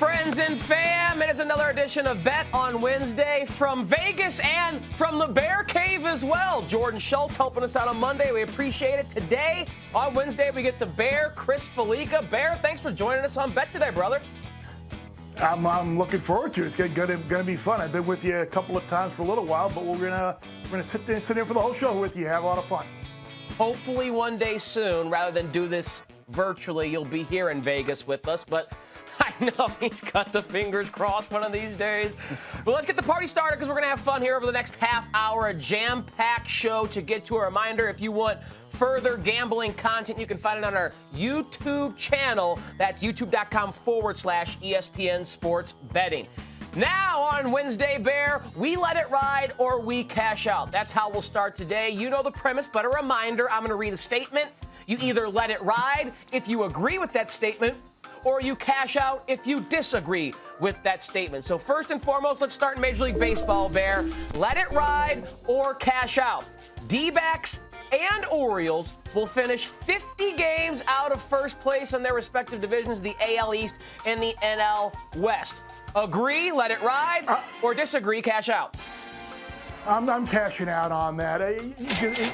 friends and fam. It is another edition of Bet on Wednesday from Vegas and from the Bear Cave as well. Jordan Schultz helping us out on Monday. We appreciate it. Today, on Wednesday, we get the Bear, Chris Fallica. Bear, thanks for joining us on Bet today, brother. I'm looking forward to it. It's going to be fun. I've been with you a couple of times for a little while, but we're gonna sit there for the whole show with you. Have a lot of fun. Hopefully one day soon, rather than do this virtually, you'll be here in Vegas with us. But I know he's got the fingers crossed one of these days. But let's get the party started because we're going to have fun here over the next half hour. A jam-packed show to get to. A reminder, if you want further gambling content, you can find it on our YouTube channel. That's youtube.com/ESPN Sports Betting. Now on Wednesday, Bear, we let it ride or we cash out. That's how we'll start today. You know the premise, but a reminder, I'm going to read a statement. You either let it ride if you agree with that statement, or you cash out if you disagree with that statement. So first and foremost, let's start in Major League Baseball, Bear. Let it ride or cash out. D-backs and Orioles will finish 50 games out of first place in their respective divisions, the AL East and the NL West. Agree, let it ride, or disagree, cash out? I'm cashing out on that.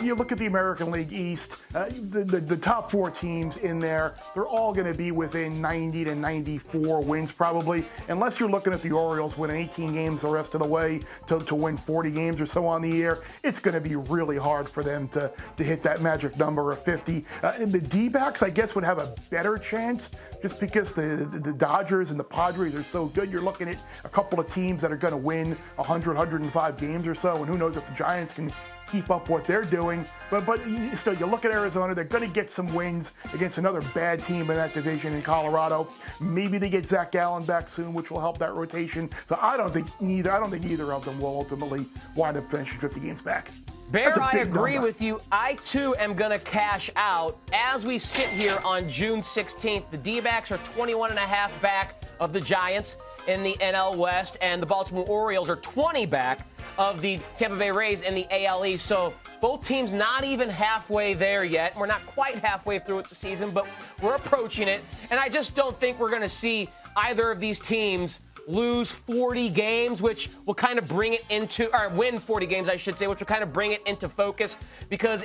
You look at the American League East, the top four teams in there, they're all going to be within 90 to 94 wins probably, unless you're looking at the Orioles winning 18 games the rest of the way to win 40 games or so on the year. It's going to be really hard for them to hit that magic number of 50. The D-backs, I guess, would have a better chance just because the Dodgers and the Padres are so good. You're looking at a couple of teams that are going to win 100, 105 games or so. And who knows if the Giants can keep up what they're doing. But still, you look at Arizona, they're going to get some wins against another bad team in that division in Colorado. Maybe they get Zach Gallen back soon, which will help that rotation. So I don't think either of them will ultimately wind up finishing 50 games back. Bear, I agree with you. I, too, am going to cash out. As we sit here on June 16th, the D-backs are 21.5 back of the Giants in the NL West, and the Baltimore Orioles are 20 back of the Tampa Bay Rays in the AL East. So both teams not even halfway there yet. We're not quite halfway through the season, but we're approaching it. And I just don't think we're going to see either of these teams lose 40 games, which will kind of bring it into, or win 40 games, I should say, which will kind of bring it into focus, because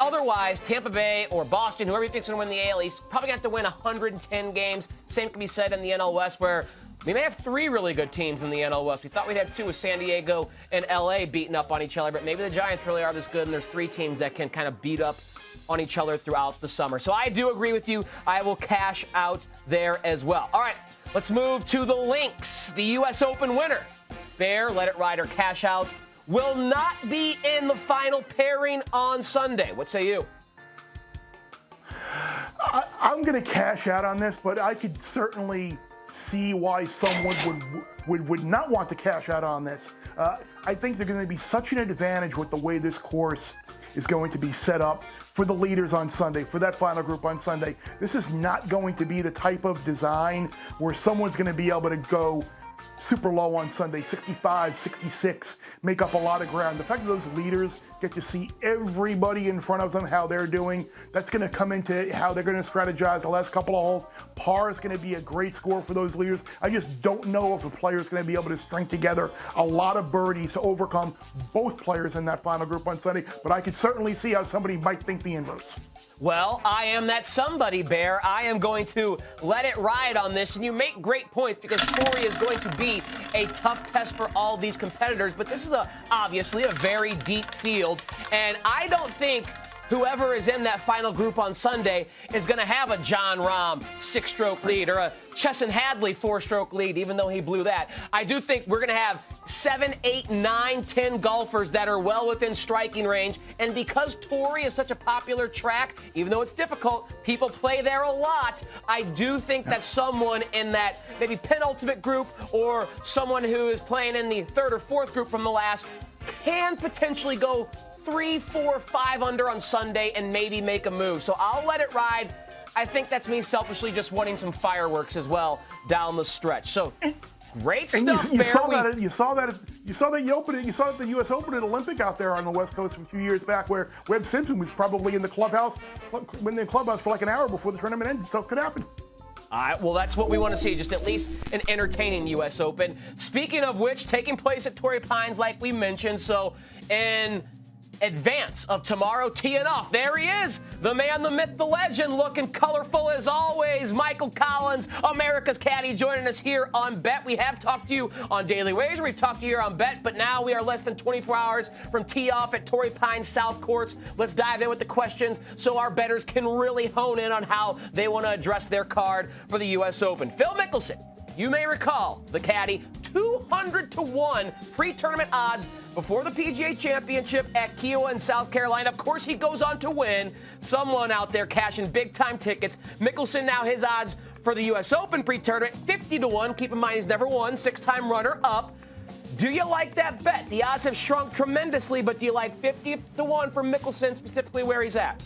otherwise, Tampa Bay or Boston, whoever you think's going to win the AL East, probably going to have to win 110 games. Same can be said in the NL West, where we may have three really good teams in the NL West. We thought we'd have two with San Diego and LA beating up on each other, but maybe the Giants really are this good, and there's three teams that can kind of beat up on each other throughout the summer. So I do agree with you. I will cash out there as well. All right, let's move to the links. The U.S. Open winner, Bear, let it ride or cash out, will not be in the final pairing on Sunday. What say you? I'm going to cash out on this, but I could certainly see why someone would not want to cash out on this. I think they're going to be such an advantage with the way this course is going to be set up for the leaders on Sunday, for that final group on Sunday. This is not going to be the type of design where someone's going to be able to go super low on Sunday, 65, 66, make up a lot of ground. The fact that those leaders get to see everybody in front of them, how they're doing, that's going to come into how they're going to strategize the last couple of holes. Par is going to be a great score for those leaders. I just don't know if a player is going to be able to string together a lot of birdies to overcome both players in that final group on Sunday, but I could certainly see how somebody might think the inverse. Well, I am that somebody, Bear. I am going to let it ride on this, and you make great points because Torrey is going to be a tough test for all these competitors, but this is obviously a very deep field, and I don't think whoever is in that final group on Sunday is going to have a John Rahm 6-stroke lead or a Chesson Hadley 4-stroke lead, even though he blew that. I do think we're going to have 7, 8, 9, 10 golfers that are well within striking range. And because Torrey is such a popular track, even though it's difficult, people play there a lot. I do think that someone in that maybe penultimate group or someone who is playing in the third or fourth group from the last can potentially go 3, 4, 5 under on Sunday and maybe make a move. So I'll let it ride. I think that's me selfishly just wanting some fireworks as well down the stretch. So great stuff. You saw that the U.S. Open at Olympic out there on the West Coast a few years back, where Webb Simpson was probably in the clubhouse for like an hour before the tournament ended. So it could happen. All right, well, that's what we want to see, just at least an entertaining U.S. Open. Speaking of which, taking place at Torrey Pines, like we mentioned, so in advance of tomorrow teeing off, there he is, the man, the myth, the legend, looking colorful as always, Michael Collins, America's caddy, joining us here on Bet. We have talked to you on Daily Wager, we've talked to you here on Bet, but now we are less than 24 hours from tee off at Torrey Pines South Courts. Let's dive in with the questions so our bettors can really hone in on how they want to address their card for the U.S. Open. Phil Mickelson, you may recall the caddy, 200-1 pre-tournament odds before the PGA Championship at Kiowa in South Carolina. Of course, he goes on to win. Someone out there cashing big-time tickets. Mickelson, now his odds for the U.S. Open pre-tournament, 50-1. Keep in mind, he's never won, six-time runner-up. Do you like that bet? The odds have shrunk tremendously, but do you like 50-1 for Mickelson, specifically where he's at?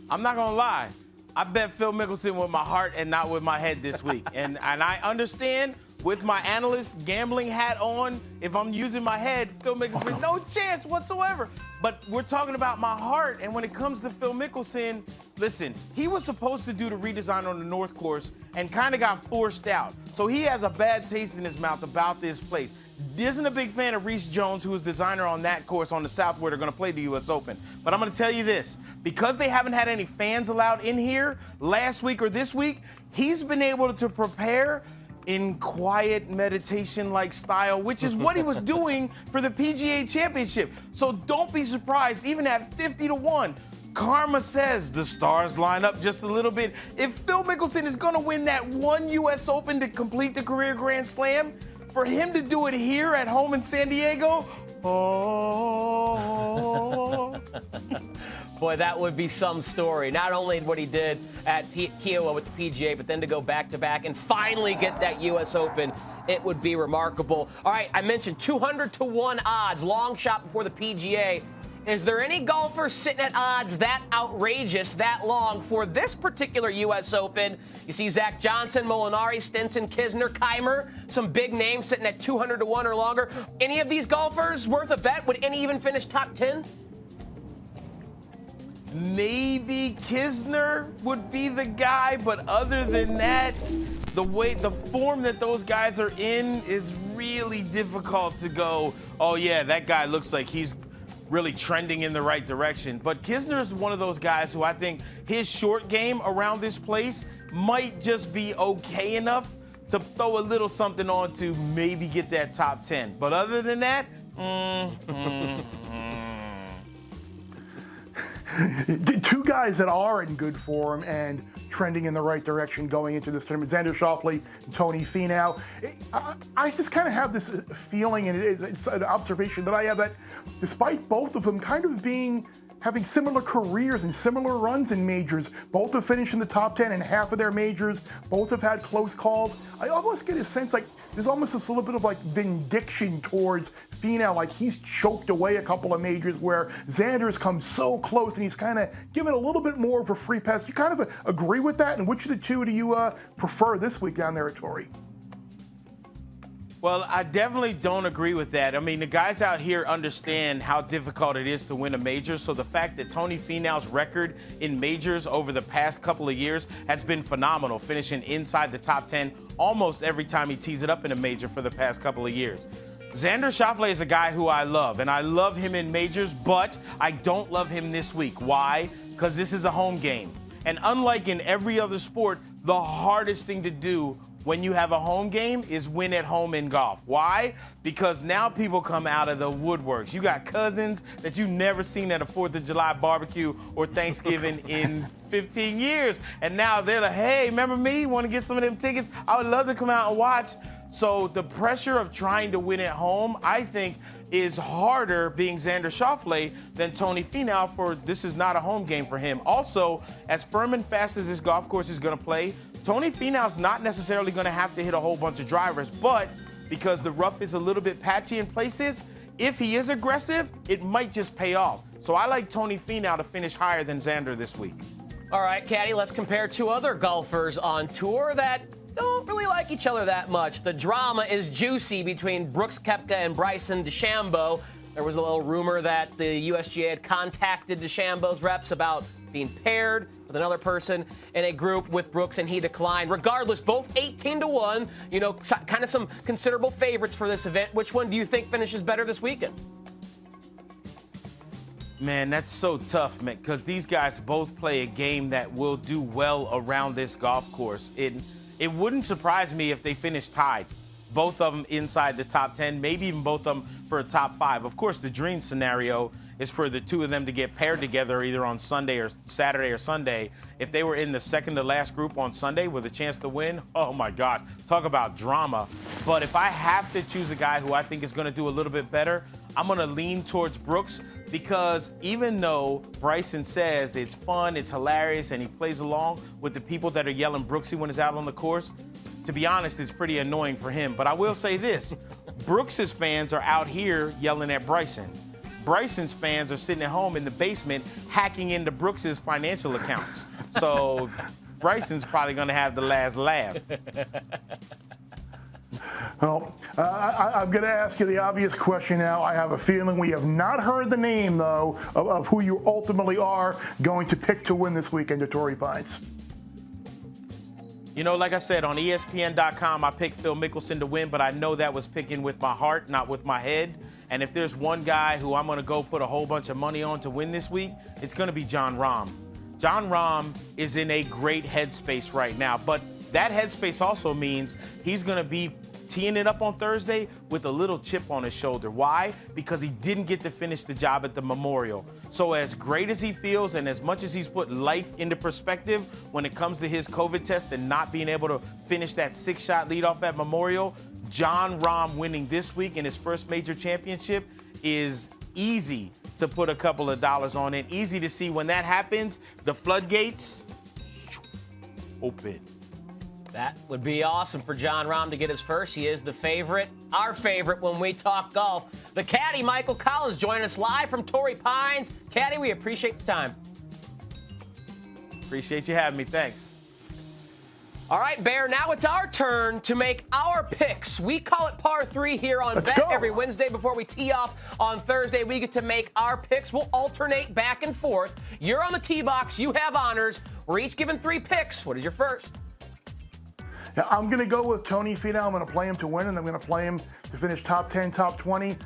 I'm not going to lie. I bet Phil Mickelson with my heart and not with my head this week. and I understand with my analyst gambling hat on, if I'm using my head, Phil Mickelson, no chance whatsoever. But we're talking about my heart, and when it comes to Phil Mickelson, listen, he was supposed to do the redesign on the North Course and kind of got forced out. So he has a bad taste in his mouth about this place. Isn't a big fan of Reese Jones, who is designer on that course on the South, where they're going to play the U.S. Open. But I'm going to tell you this. Because they haven't had any fans allowed in here last week or this week, he's been able to prepare in quiet meditation-like style, which is what he was doing for the PGA Championship. So don't be surprised, even at 50-1. Karma says the stars line up just a little bit. If Phil Mickelson is going to win that one U.S. Open to complete the career Grand Slam, for him to do it here at home in San Diego, oh. Boy, that would be some story. Not only what he did at Kiowa with the PGA, but then to go back-to-back and finally get that U.S. Open, it would be remarkable. All right, I mentioned 200-1 odds, long shot before the PGA. Is there any golfer sitting at odds that outrageous, that long for this particular U.S. Open? You see Zach Johnson, Molinari, Stinson, Kisner, Keimer, some big names sitting at 200-1 or longer. Any of these golfers worth a bet? Would any even finish top 10? Maybe Kisner would be the guy, but other than that, the form that those guys are in is really difficult to go, oh yeah, that guy looks like he's really trending in the right direction. But Kisner is one of those guys who I think his short game around this place might just be okay enough to throw a little something on to maybe get that top 10. But other than that, Two guys that are in good form and trending in the right direction going into this tournament, Xander Schauffele and Tony Finau. I just kind of have this feeling, and it's an observation that I have, that despite both of them kind of having similar careers and similar runs in majors, both have finished in the top 10 in half of their majors, both have had close calls. I almost get a sense like there's almost this little bit of like vindication towards Finau, like he's choked away a couple of majors where Xander's come so close and he's kind of given a little bit more of a free pass. Do you kind of agree with that? And which of the two do you prefer this week down there at Torrey? Well, I definitely don't agree with that. I mean, the guys out here understand how difficult it is to win a major, so the fact that Tony Finau's record in majors over the past couple of years has been phenomenal, finishing inside the top 10 almost every time he tees it up in a major for the past couple of years. Xander Schauffele is a guy who I love, and I love him in majors, but I don't love him this week. Why? Because this is a home game. And unlike in every other sport, the hardest thing to do when you have a home game is win at home in golf. Why? Because now people come out of the woodworks. You got cousins that you've never seen at a 4th of July barbecue or Thanksgiving in 15 years. And now they're like, hey, remember me? Want to get some of them tickets? I would love to come out and watch. So the pressure of trying to win at home, I think, is harder being Xander Schauffele than Tony Finau, for this is not a home game for him. Also, as firm and fast as this golf course is going to play, Tony Finau's not necessarily going to have to hit a whole bunch of drivers, but because the rough is a little bit patchy in places, if he is aggressive, it might just pay off. So I like Tony Finau to finish higher than Xander this week. All right, Caddy, let's compare two other golfers on tour that don't really like each other that much. The drama is juicy between Brooks Koepka and Bryson DeChambeau. There was a little rumor that the USGA had contacted DeChambeau's reps about being paired with another person in a group with Brooks, and he declined. Regardless, both 18-1, kind of some considerable favorites for this event. Which one do you think finishes better this weekend? Man, that's so tough, man, because these guys both play a game that will do well around this golf course. It wouldn't surprise me if they finish tied, both of them inside the top 10, maybe even both of them for a top 5. Of course, the dream scenario is for the two of them to get paired together either on Sunday or Saturday or Sunday. If they were in the second to last group on Sunday with a chance to win, oh my gosh, talk about drama. But if I have to choose a guy who I think is going to do a little bit better, I'm going to lean towards Brooks, because even though Bryson says it's fun, it's hilarious, and he plays along with the people that are yelling Brooksy when he's out on the course, to be honest, it's pretty annoying for him. But I will say this, Brooks's fans are out here yelling at Bryson. Bryson's fans are sitting at home in the basement hacking into Brooks's financial accounts. So Bryson's probably going to have the last laugh. Well, I'm going to ask you the obvious question now. I have a feeling we have not heard the name, though, of who you ultimately are going to pick to win this weekend at Torrey Pines. Like I said, on ESPN.com, I picked Phil Mickelson to win, but I know that was picking with my heart, not with my head. And if there's one guy who I'm going to go put a whole bunch of money on to win this week, it's going to be Jon Rahm. Jon Rahm is in a great headspace right now, but that headspace also means he's going to be teeing it up on Thursday with a little chip on his shoulder. Why? Because he didn't get to finish the job at the Memorial. So as great as he feels and as much as he's put life into perspective when it comes to his COVID test and not being able to finish that 6-shot leadoff at Memorial, Jon Rahm winning this week in his first major championship is easy to put a couple of dollars on it. Easy to see when that happens, the floodgates open. That would be awesome for Jon Rahm to get his first. He is the favorite, our favorite when we talk golf. The caddy, Michael Collins, joining us live from Torrey Pines. Caddy, we appreciate the time. Appreciate you having me. Thanks. All right, Bear, now it's our turn to make our picks. We call it Par 3 here on Bet every Wednesday before we tee off on Thursday. We get to make our picks. We'll alternate back and forth. You're on the tee box. You have honors. We're each given 3 picks. What is your first? Now, I'm going to go with Tony Finau. I'm going to play him to win, and I'm going to play him to finish top 10, top 20.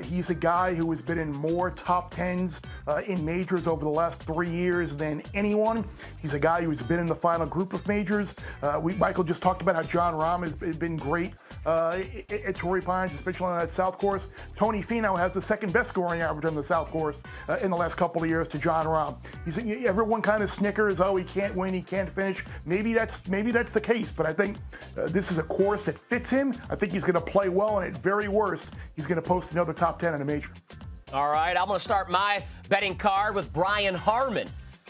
He's a guy who has been in more top 10s in majors over the last 3 years than anyone. He's a guy who's been in the final group of majors. Michael just talked about how Jon Rahm has been great at Torrey Pines, especially on that South course. Tony Finau has the second best scoring average on the South course in the last couple of years to Jon Rahm. Everyone kind of snickers, oh, he can't win, he can't finish. Maybe that's the case, but I think this is a course that fits him. I think he's going to play well, and at very worst, he's going to post another top 10 in a major. All right, I'm going to start my betting card with Brian Harman.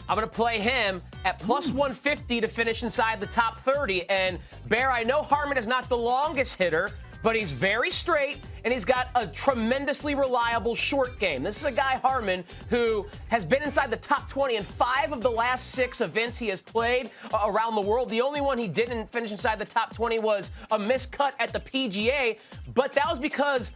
I'm going to play him at plus 150 to finish inside the top 30. And, Bear, I know Harman is not the longest hitter, but he's very straight, and he's got a tremendously reliable short game. This is a guy, Harman, who has been inside the top 20 in 5 of the last 6 events he has played around the world. The only one he didn't finish inside the top 20 was a miscut at the PGA, but that was because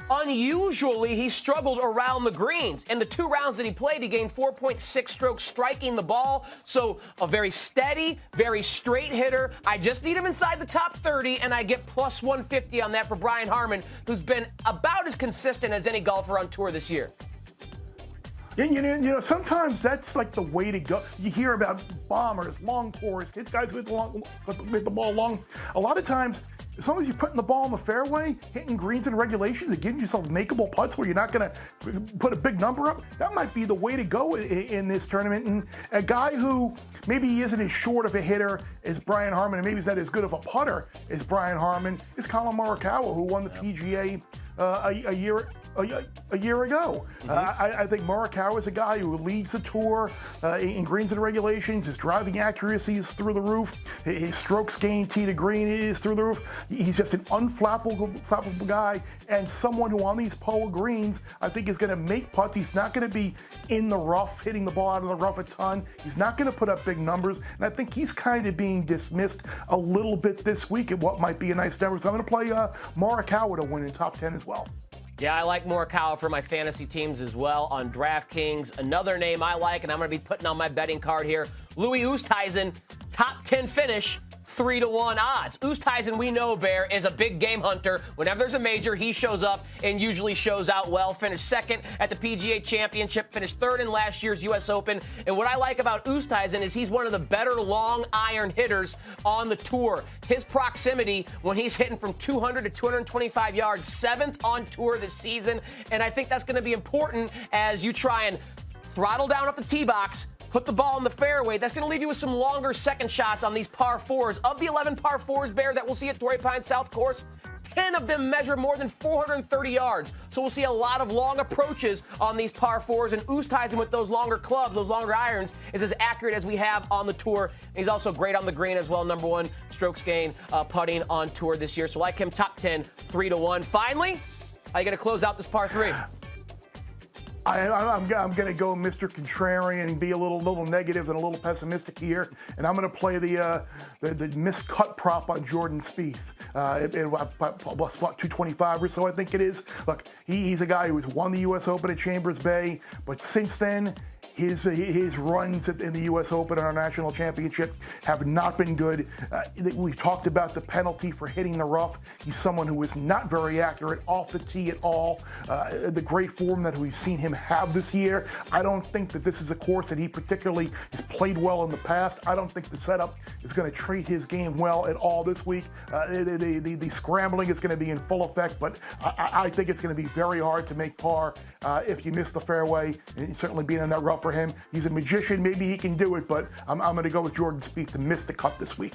unusually, he struggled around the greens. In the 2 rounds that he played, he gained 4.6 strokes striking the ball. So a very steady, very straight hitter. I just need him inside the top 30, and I get plus 150 on that for Brian Harman, who's been about as consistent as any golfer on tour this year. Yeah, sometimes that's like the way to go. You hear about bombers, long course, hit guys with the ball long. A lot of times, as long as you're putting the ball in the fairway, hitting greens and regulations, and giving yourself makeable putts where you're not going to put a big number up, that might be the way to go in this tournament. And a guy who maybe he isn't as short of a hitter as Brian Harman, and maybe he's not as good of a putter as Brian Harman, is Collin Morikawa, who won the PGA a year ago. I think Morikawa is a guy who leads the tour in greens and regulations. His driving accuracy is through the roof. His strokes gained tee to green is through the roof. He's just an unflappable guy, and someone who on these polo greens I think is going to make putts. He's not going to be in the rough, hitting the ball out of the rough a ton. He's not going to put up big numbers, and I think he's kind of being dismissed a little bit this week at what might be a nice number. So I'm going to play Morikawa to win in top 10 as well. Yeah, I like Morikawa for my fantasy teams as well on DraftKings. Another name I like, and I'm going to be putting on my betting card here, Louis Oosthuizen, top 10 finish, 3-1 odds. Oosthuizen, we know, Bear, is a big game hunter. Whenever there's a major, he shows up and usually shows out well. Finished second at the PGA Championship, finished third in last year's U.S. Open. And what I like about Oosthuizen is he's one of the better long iron hitters on the tour. His proximity when he's hitting from 200 to 225 yards, 7th on tour this season. And I think that's going to be important as you try and throttle down off the tee box, put the ball in the fairway. That's going to leave you with some longer second shots on these par fours. Of the 11 par fours, Bear, that we'll see at Torrey Pines South Course, 10 of them measure more than 430 yards. So we'll see a lot of long approaches on these par fours. And Oosthuizen with those longer clubs, those longer irons, is as accurate as we have on the tour. And he's also great on the green as well. Number 1 strokes gain putting on tour this year. So like him, top 10, 3-1. Finally, how you going to close out this par 3? I'm going to go Mr. Contrarian and be a little negative and a little pessimistic here, and I'm going to play the miscut prop on Jordan Spieth. Plus 225 or so, I think it is. Look, he's a guy who has won the U.S. Open at Chambers Bay, but since then, his runs in the U.S. Open and our national championship have not been good. We talked about the penalty for hitting the rough. He's someone who is not very accurate off the tee at all. The great form that we've seen him have this year, I don't think that this is a course that he particularly has played well in the past. I don't think the setup is going to treat his game well at all this week. The scrambling is going to be in full effect, but I think it's going to be very hard to make par if you miss the fairway, and certainly being in that rough for him. He's a magician. Maybe he can do it, but I'm going to go with Jordan Spieth to miss the cut this week.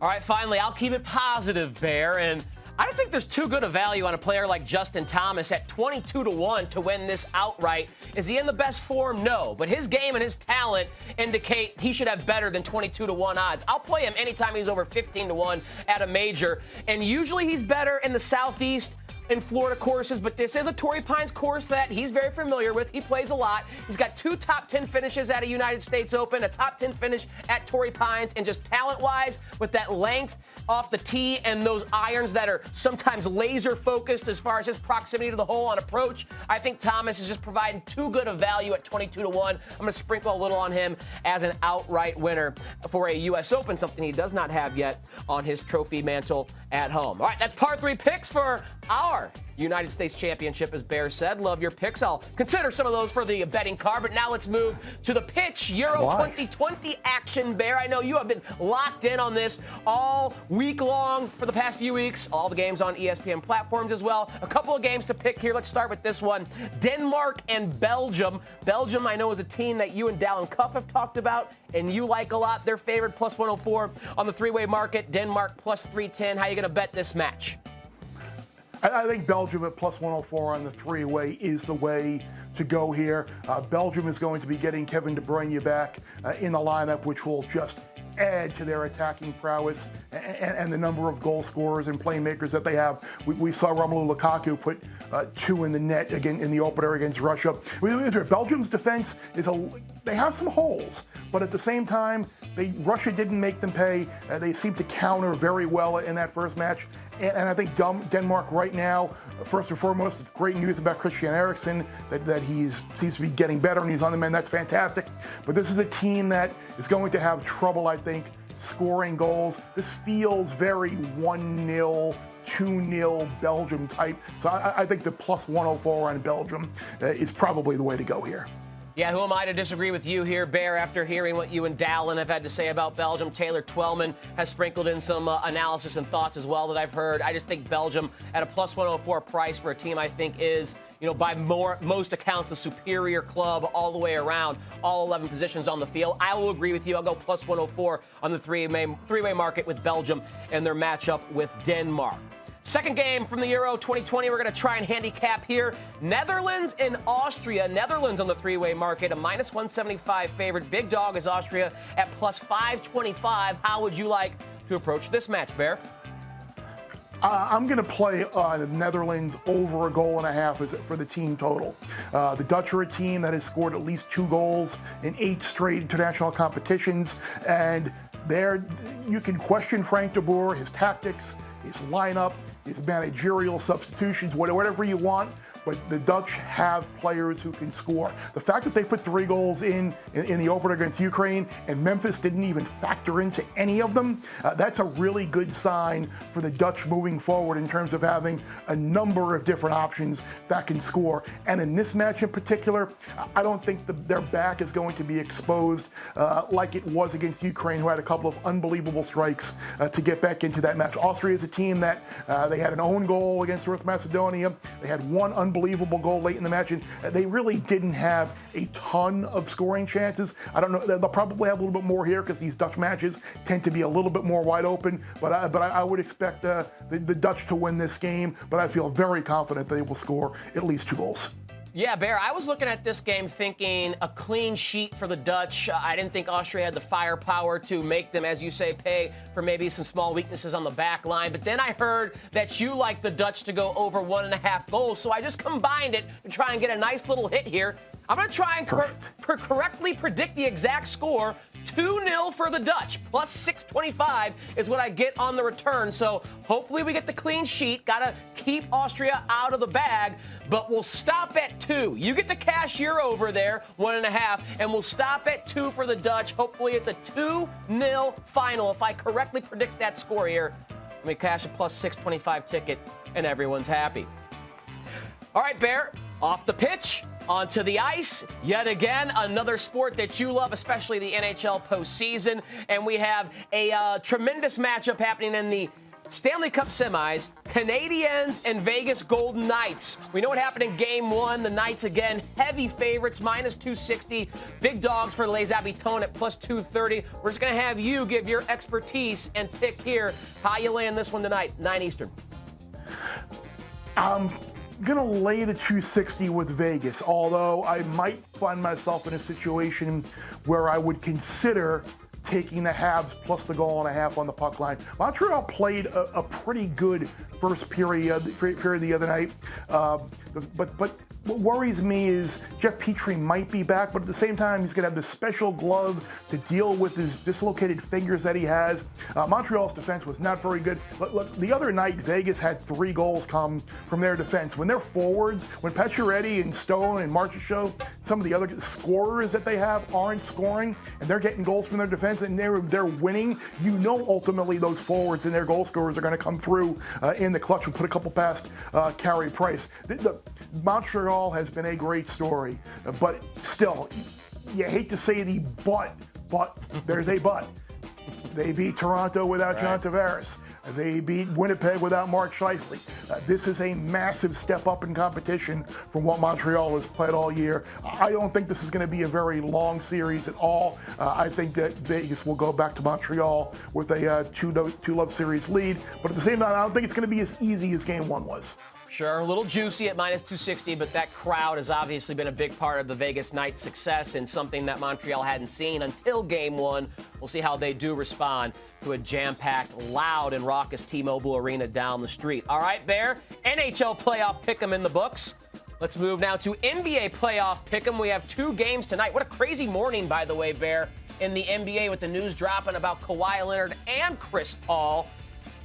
All right, finally, I'll keep it positive, Bear. And I just think there's too good a value on a player like Justin Thomas at 22-1 to win this outright. Is he in the best form? No. But his game and his talent indicate he should have better than 22-1 odds. I'll play him anytime he's over 15-1 at a major. And usually he's better in the Southeast in Florida courses, but this is a Torrey Pines course that he's very familiar with. He plays a lot. He's got 2 top 10 finishes at a United States Open, a top 10 finish at Torrey Pines, and just talent-wise, with that length off the tee and those irons that are sometimes laser focused as far as his proximity to the hole on approach, I think Thomas is just providing too good a value at 22-1. I'm going to sprinkle a little on him as an outright winner for a U.S. Open, something he does not have yet on his trophy mantle at home. All right, that's par 3 picks for our United States Championship, as Bear said. Love your picks. I'll consider some of those for the betting card, but now let's move to the pitch Euro 2020 action, Bear. I know you have been locked in on this all week long for the past few weeks. All the games on ESPN platforms as well. A couple of games to pick here. Let's start with this one. Denmark and Belgium. Belgium, I know, is a team that you and Dallin Cuff have talked about, and you like a lot. They're favored plus 104 on the three-way market. Denmark plus 310. How are you going to bet this match? I think Belgium at plus 104 on the three-way is the way to go here. Belgium is going to be getting Kevin De Bruyne back in the lineup, which will just add to their attacking prowess and the number of goal scorers and playmakers that they have. We saw Romelu Lukaku put 2 in the net again in the opener against Russia. Belgium's defense is they have some holes, but at the same time, Russia didn't make them pay. They seem to counter very well in that first match. And I think Denmark right now, first and foremost, it's great news about Christian Eriksen, that he seems to be getting better and he's on the mend. That's fantastic. But this is a team that is going to have trouble, I think, scoring goals. This feels very 1-0, 2-0 Belgium type. So I think the plus 104 on Belgium is probably the way to go here. Yeah, who am I to disagree with you here, Bear, after hearing what you and Dallin have had to say about Belgium? Taylor Twellman has sprinkled in some analysis and thoughts as well that I've heard. I just think Belgium at a plus 104 price for a team I think is, by most accounts, the superior club all the way around, all 11 positions on the field. I will agree with you. I'll go plus 104 on the three-way market with Belgium and their matchup with Denmark. Second game from the Euro 2020, we're going to try and handicap here. Netherlands and Austria. Netherlands on the three-way market, a minus 175 favorite. Big dog is Austria at plus 525. How would you like to approach this match, Bear? I'm going to play the Netherlands over 1.5 goals for the team total. The Dutch are a team that has scored at least 2 goals in 8 straight international competitions, and you can question Frank de Boer, his tactics, his lineup, his managerial substitutions, whatever you want. but the Dutch have players who can score. The fact that they put 3 goals in the opener against Ukraine, and Memphis didn't even factor into any of them, that's a really good sign for the Dutch moving forward in terms of having a number of different options that can score. And in this match in particular, I don't think their back is going to be exposed like it was against Ukraine, who had a couple of unbelievable strikes to get back into that match. Austria is a team that they had an own goal against North Macedonia. They had one unbelievable goal late in the match, and they really didn't have a ton of scoring chances. I don't know, they'll probably have a little bit more here because these Dutch matches tend to be a little bit more wide open, but I would expect the Dutch to win this game, but I feel very confident they will score at least 2 goals. Yeah, Bear, I was looking at this game thinking a clean sheet for the Dutch. I didn't think Austria had the firepower to make them, as you say, pay for maybe some small weaknesses on the back line. But then I heard that you like the Dutch to go over 1.5 goals, so I just combined it to try and get a nice little hit here. I'm going to try and correctly predict the exact score. 2-0 for the Dutch, plus 625 is what I get on the return. So hopefully we get the clean sheet. Got to keep Austria out of the bag, but we'll stop at 2. You get the cashier over there, 1.5, and we'll stop at 2 for the Dutch. Hopefully it's a 2-0 final. If I correctly predict that score here, let me cash a plus 625 ticket, and everyone's happy. All right, Bear, off the pitch. Onto the ice, yet again, another sport that you love, especially the NHL postseason. And we have a tremendous matchup happening in the Stanley Cup semis, Canadiens and Vegas Golden Knights. We know what happened in Game 1. The Knights, again, heavy favorites, minus 260. Big dogs for Les Habitants at plus 230. We're just going to have you give your expertise and pick here how you lay in this one tonight, 9 Eastern. Going to lay the 260 with Vegas, although I might find myself in a situation where I would consider taking the Habs plus the 1.5 on the puck line. Montreal played a pretty good first period the other night, but what worries me is Jeff Petrie might be back, but at the same time, he's going to have this special glove to deal with his dislocated fingers that he has. Montreal's defense was not very good. Look, the other night, Vegas had 3 goals come from their defense. When their forwards, when Pacioretty and Stone and Marchessault, some of the other scorers that they have aren't scoring, and they're getting goals from their defense, and they're winning, you know ultimately those forwards and their goal scorers are going to come through in the clutch and put a couple past Carey Price. Montreal has been a great story, but still, you hate to say the but there's a but. They beat Toronto without John Tavares. They beat Winnipeg without Mark Scheifele. This is a massive step up in competition from what Montreal has played all year. I don't think this is going to be a very long series at all. I think that Vegas will go back to Montreal with a 2-love series lead, but at the same time, I don't think it's going to be as easy as Game 1 was. Sure, a little juicy at minus 260, but that crowd has obviously been a big part of the Vegas Knights' success and something that Montreal hadn't seen until Game 1. We'll see how they do respond to a jam-packed, loud, and raucous T-Mobile Arena down the street. All right, Bear, NHL playoff pick'em in the books. Let's move now to NBA playoff pick'em. We have 2 games tonight. What a crazy morning, by the way, Bear, in the NBA with the news dropping about Kawhi Leonard and Chris Paul.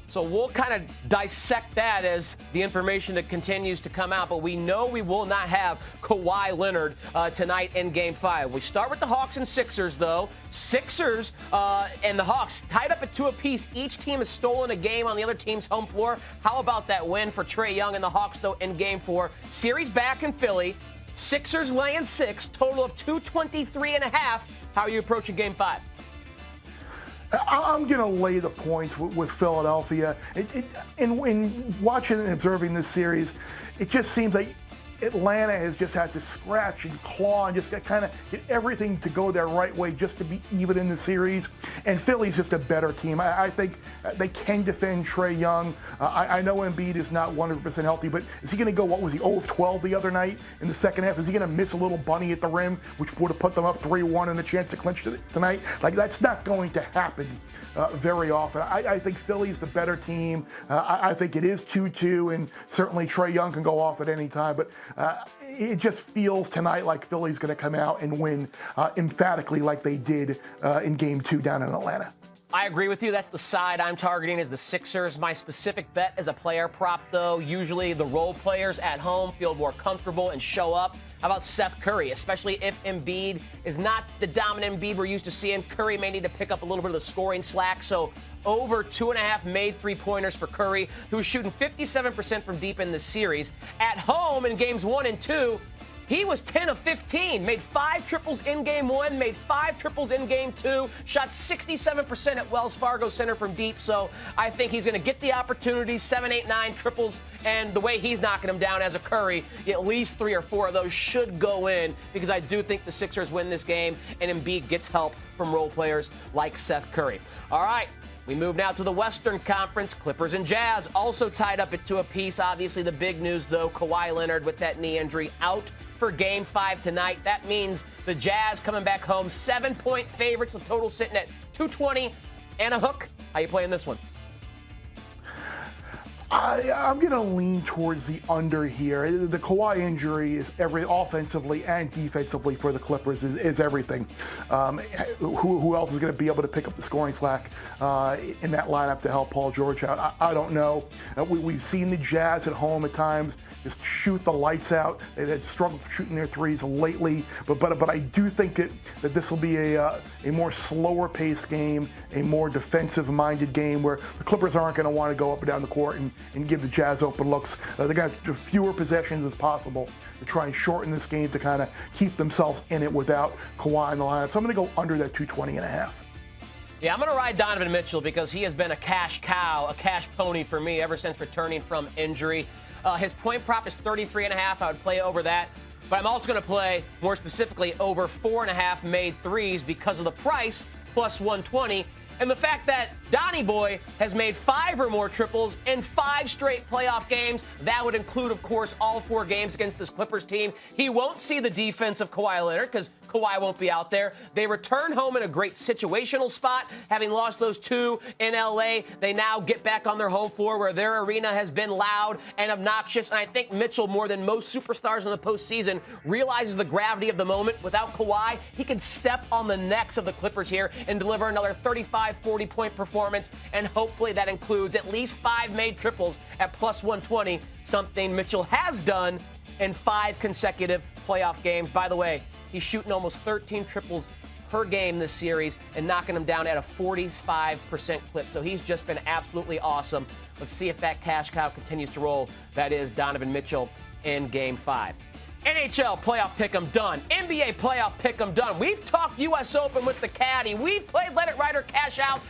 So we'll kind of dissect that as the information that continues to come out. But we know we will not have Kawhi Leonard tonight in Game 5. We start with the Hawks and Sixers, though. Sixers and the Hawks tied up at 2 apiece. Each team has stolen a game on the other team's home floor. How about that win for Trae Young and the Hawks, though, in Game 4? Series back in Philly. Sixers laying 6, total of 223.5. How are you approaching Game 5? I'm going to lay the points with Philadelphia. In watching and observing this series, it just seems like Atlanta has just had to scratch and claw and just kind of get everything to go their right way just to be even in the series. And Philly's just a better team. I think they can defend Trae Young. I know Embiid is not 100% healthy, but is he going to go, what was he, 0 of 12 the other night in the second half? Is he going to miss a little bunny at the rim, which would have put them up 3-1 and a chance to clinch tonight? Like, that's not going to happen very often. I think Philly's the better team. I think it is 2-2, and certainly Trae Young can go off at any time, but it just feels tonight like Philly's going to come out and win emphatically like they did in Game 2 down in Atlanta. I agree with you. That's the side I'm targeting is the Sixers. My specific bet is a player prop, though. Usually the role players at home feel more comfortable and show up. How about Seth Curry, especially if Embiid is not the dominant Embiid we're used to seeing? Curry may need to pick up a little bit of the scoring slack. So over 2.5 made three-pointers for Curry, who's shooting 57% from deep in this series. At home in games 1 and 2, he was 10 of 15, made 5 triples in game 1, made 5 triples in game 2, shot 67% at Wells Fargo Center from deep. So I think he's going to get the opportunities, 7, 8, 9 triples, and the way he's knocking them down as a Curry, at least 3 or 4 of those should go in, because I do think the Sixers win this game, and Embiid gets help from role players like Seth Curry. All right. We move now to the Western Conference. Clippers and Jazz also tied up at 2 apiece. Obviously, the big news, though, Kawhi Leonard with that knee injury out for Game 5 tonight. That means the Jazz coming back home, 7-point favorites, the total sitting at 220 and a hook. How you playing this one? I'm going to lean towards the under here. The Kawhi injury is offensively and defensively for the Clippers is everything. Who else is going to be able to pick up the scoring slack in that lineup to help Paul George out? I don't know. We've seen the Jazz at home at times just shoot the lights out. They've had struggled shooting their threes lately, but I do think that this will be a more slower paced game, a more defensive minded game where the Clippers aren't going to want to go up and down the court and give the Jazz open looks. They're going to have fewer possessions as possible to try and shorten this game to kind of keep themselves in it without Kawhi in the lineup. So I'm going to go under that 220.5. Yeah, I'm going to ride Donovan Mitchell because he has been a cash cow, a cash pony for me ever since returning from injury. His point prop is 33.5. I would play over that. But I'm also going to play, more specifically, over 4.5 made threes because of the price, plus 120. And the fact that Donnie Boy has made 5 or more triples in 5 straight playoff games. That would include, of course, all 4 games against this Clippers team. He won't see the defense of Kawhi Leonard because Kawhi won't be out there. They return home in a great situational spot. Having lost those 2 in L.A., they now get back on their home floor where their arena has been loud and obnoxious. And I think Mitchell, more than most superstars in the postseason, realizes the gravity of the moment. Without Kawhi, he can step on the necks of the Clippers here and deliver another 35, 40-point performance. And hopefully that includes at least 5 made triples at plus 120, something Mitchell has done in 5 consecutive playoff games. By the way, he's shooting almost 13 triples per game this series and knocking them down at a 45% clip. So he's just been absolutely awesome. Let's see if that cash cow continues to roll. That is Donovan Mitchell in Game 5. NHL playoff pick'em done. NBA playoff pick'em done. We've talked U.S. Open with the caddy. We've played Let It Ride or Cash Out,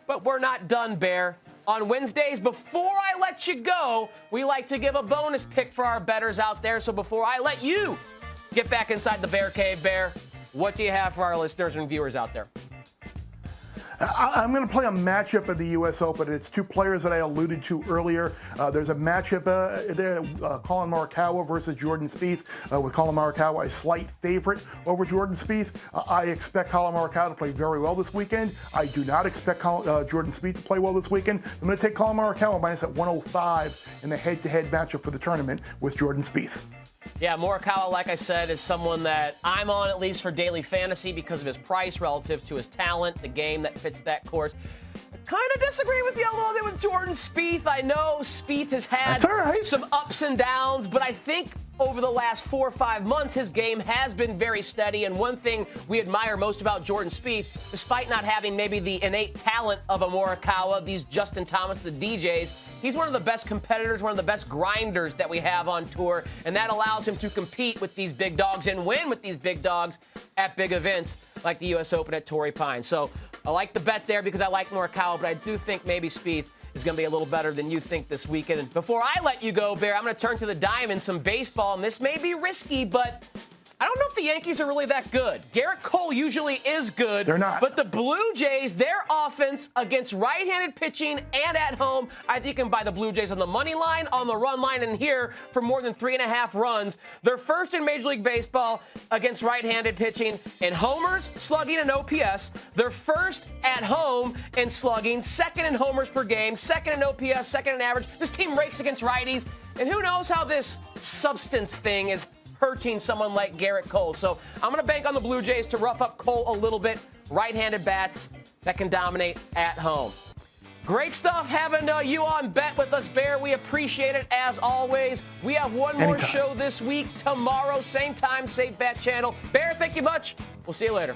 but we're not done, Bear. On Wednesdays, before I let you go, we like to give a bonus pick for our bettors out there. So before I let you get back inside the Bear Cave, Bear, what do you have for our listeners and viewers out there? I'm going to play a matchup of the U.S. Open. It's 2 players that I alluded to earlier. There's a matchup there, Colin Morikawa versus Jordan Spieth, with Colin Morikawa a slight favorite over Jordan Spieth. I expect Colin Morikawa to play very well this weekend. I do not expect Jordan Spieth to play well this weekend. I'm going to take Colin Morikawa minus at 105 in the head-to-head matchup for the tournament with Jordan Spieth. Yeah, Morikawa, like I said, is someone that I'm on at least for daily fantasy because of his price relative to his talent, the game that fits that course. I kind of disagree with you a little bit with Jordan Spieth. I know Spieth has had some ups and downs, but I think over the last 4 or 5 months, his game has been very steady. And one thing we admire most about Jordan Spieth, despite not having maybe the innate talent of a Morikawa, these Justin Thomas, the DJs, he's one of the best competitors, one of the best grinders that we have on tour. And that allows him to compete with these big dogs and win with these big dogs at big events like the U.S. Open at Torrey Pines. So I like the bet there because I like Morikawa, but I do think maybe Spieth is going to be a little better than you think this weekend. And before I let you go, Bear, I'm going to turn to the diamond, some baseball, and this may be risky, but I don't know if the Yankees are really that good. Garrett Cole usually is good. They're not. But the Blue Jays, their offense against right-handed pitching and at home, I think you can buy the Blue Jays on the money line, on the run line, and here for more than 3.5 runs. They're first in Major League Baseball against right-handed pitching in homers, slugging, and OPS. They're first at home in slugging, second in homers per game, second in OPS, second in average. This team rakes against righties, and who knows how this substance thing is hurting someone like Garrett Cole. So I'm going to bank on the Blue Jays to rough up Cole a little bit. Right-handed bats, that can dominate at home. Great stuff having you on Bet with us, Bear. We appreciate it as always. We have one more show this week. Tomorrow, same time, same Bet channel. Bear, thank you much. We'll see you later.